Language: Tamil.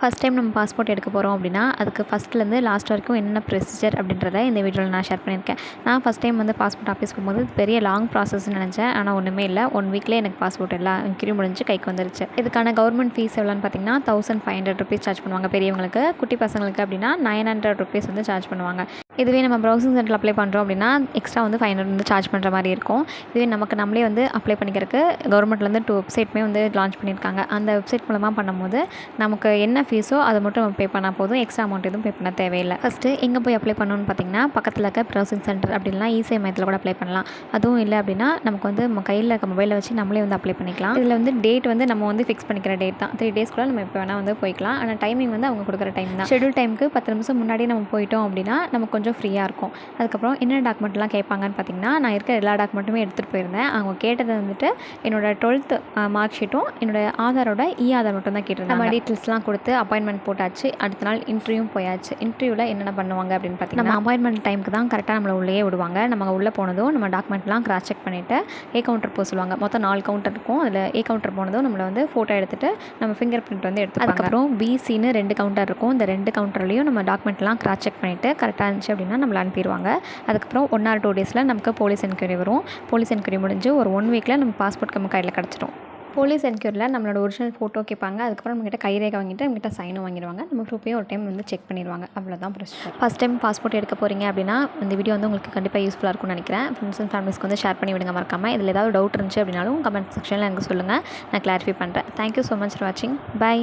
ஃபஸ்ட் டைம் நம்ம பாஸ்போர்ட் எடுக்க போகிறோம் அப்படின்னா அதுக்கு ஃபஸ்ட்லேருந்து லாஸ்ட் வரைக்கும் என்னென்ன ப்ரொசீஜர் அப்படின்றத இந்த வீடியோவில் நான் ஷேர் பண்ணியிருக்கேன். நான் ஃபஸ்ட் டைம் வந்து பாஸ்போர்ட் ஆஃபீஸ் போகும்போது பெரிய லாங் ப்ராசஸ்ன்னு நினச்சேன். ஆனால் ஒன்றுமே இல்லை. 1 வீக்லேயே எனக்கு பாஸ்போர்ட் எல்லாம் இன்க்ரியூ முடிஞ்சு கைக்கு வந்துருச்சு. இதுக்கான கவர்மெண்ட் ஃபீஸ் எவ்வளோன்னு பார்த்தீங்கன்னா ₹1500 சார்ஜ் பண்ணுவாங்க பெரியவங்களுக்கு. குட்டி பசங்களுக்கு அப்படின்னா ₹900 வந்து சார்ஜ் பண்ணுவாங்க. இதுவே நம்ம ப்ரௌசிங் சென்டரில் அப்ளை பண்ணுறோம் அப்படின்னா எக்ஸ்ட்ரா வந்து 500 வந்து சார்ஜ் பண்ணுற மாதிரி இருக்கும். இதுவே நம்மளே வந்து அப்ளை பண்ணிக்கிறதுக்கு கவர்மெண்ட்லேருந்து 2 வெப்சைட்டுமே வந்து லான்ச் பண்ணியிருக்காங்க. அந்த வெப்சைட் மூலமாக பண்ணும்போது நமக்கு என்ன ஃபீஸோ அதை மட்டும் நம்ம பே பண்ணால் போதும். எக்ஸ்ட்ரா அமௌண்ட் எதுவும் பே பண்ண தேவையில்லை. ஃபஸ்ட்டு எங்கே போய் அப்ளை பண்ணணும்னு பார்த்தீங்கன்னா பக்கத்தில் இருக்க ப்ரௌசிங் சென்டர் அப்படின்னா இசேவை மையத்தில் கூட அப்ளை பண்ணலாம். அதுவும் இல்லை அப்படின்னா நமக்கு வந்து நம்ம கையில் இருக்க மொபைலில் வச்சு நம்மளே வந்து அப்ளை பண்ணிக்கலாம். இதில் வந்து டேட் வந்து நம்ம வந்து ஃபிக்ஸ் பண்ணிக்கிற டேட் தான். 3 டேஸ்க்குள்ளே நம்ம எப்போ வேணால் வந்து போய்க்கலாம். ஆனால் டைமிங் வந்து அவங்க கொடுக்குற டைம் தான். ஷெட்யூல் டைமுக்கு 10 நிமிஷம் முன்னாடி நம்ம போயிட்டோம் அப்படின்னா நமக்கு கொஞ்சம் ஃப்ரீயாக இருக்கும். அதுக்கப்புறம் என்னென்ன டாக்குமெண்ட்லாம் கேட்பாங்கன்னு பார்த்தீங்கன்னா நான் இருக்கிற எல்லா டாக்குமெண்ட்டுமே எடுத்துகிட்டு போயிருந்தேன். அவங்க கேட்டது வந்துட்டு என்னோடய 12th மார்க் ஷீட்டும் என்னோடய ஆதாரோட ஆதார் மட்டும் தான் கேட்டிருந்தாங்க. நம்ம டீட்டெயில்ஸ்லாம் கொடுத்து அப்பாயின்மெண்ட் போட்டாச்சு. அடுத்த நாள் இன்டர்வியூவும் போயாச்சு. இன்டர்வியூவில் என்னென்ன பண்ணுவாங்க அப்படின்னு பார்த்தீங்கன்னா நம்ம அப்பாயின்மெண்ட் டைமுக்கு தான் கரெக்டாக நம்மளை உள்ளே விடுவாங்க. நம்ம உள்ளே போனதும் நம்ம டாக்குமெண்ட்லாம் கிராஸ் செக் பண்ணிவிட்டு கவுண்டர் போக சொல்லுவாங்க. மொத்தம் 4 கவுண்டர் இருக்கும். அதில் கவுண்டர் போனதும் நம்மளை வந்து ஃபோட்டோ எடுத்துகிட்டு நம்ம ஃபிங்கர் பிரிண்ட் வந்து எடுத்துப்பாங்க. அதுக்கப்புறம் பிசின்னு 2 கவுண்டர் இருக்கும். இந்த 2 கவுண்டர்லேயும் நம்ம டாக்குமெண்ட்லாம் கிராஸ் செக் பண்ணிவிட்டு கரெக்டாக இருந்துச்சு அப்படின்னா நம்மளை அனுப்பிடுவாங்க. அதுக்கப்புறம் 1 or 2 டேஸில் நமக்கு போலீஸ் என்கொயரி வரும். போலீஸ் என்கொயரி முடிஞ்சு ஒரு 1 வீக்கில் நம்ம பாஸ்போர்ட் நம்ம கையில் கிடச்சிடும். போலீஸ் என்கொயரியில் நம்மளோட ஒரிஜினல் ஃபோட்டோ கேட்பாங்க. அதுக்கப்புறம் நம்மகிட்ட கைரேகை வாங்கிட்டு நம்மகிட்ட சைனும் வாங்கிடுவாங்க. நம்ம ப்ரூஃபையும் ஒரு டைம் வந்து செக் பண்ணிடுவாங்க. அவ்வளோதான் ப்ரொசீஜர். ஃபஸ்ட் டைம் பாஸ்போர்ட் எடுக்க போகிறீங்க அப்படின்னா இந்த வீடியோ வந்து உங்களுக்கு கண்டிப்பாக யூஸ்ஃபுல்லாக இருக்கும்னு நினைக்கிறேன். ஃப்ரெண்ட்ஸ் அண்ட் ஃபேமிலிஸ்க்கு வந்து ஷேர் பண்ணி விடுங்க மறக்காமல். இதில் ஏதாவது டவுட் இருந்துச்சு அப்படின்னாலும் கமெண்ட் செக்ஷனில் எனக்கு சொல்லுங்கள். நான் கிளாரிஃபை பண்ணுறேன். தேங்க்யூ ஸோ மச் ஃபார் வாட்சிங். பை.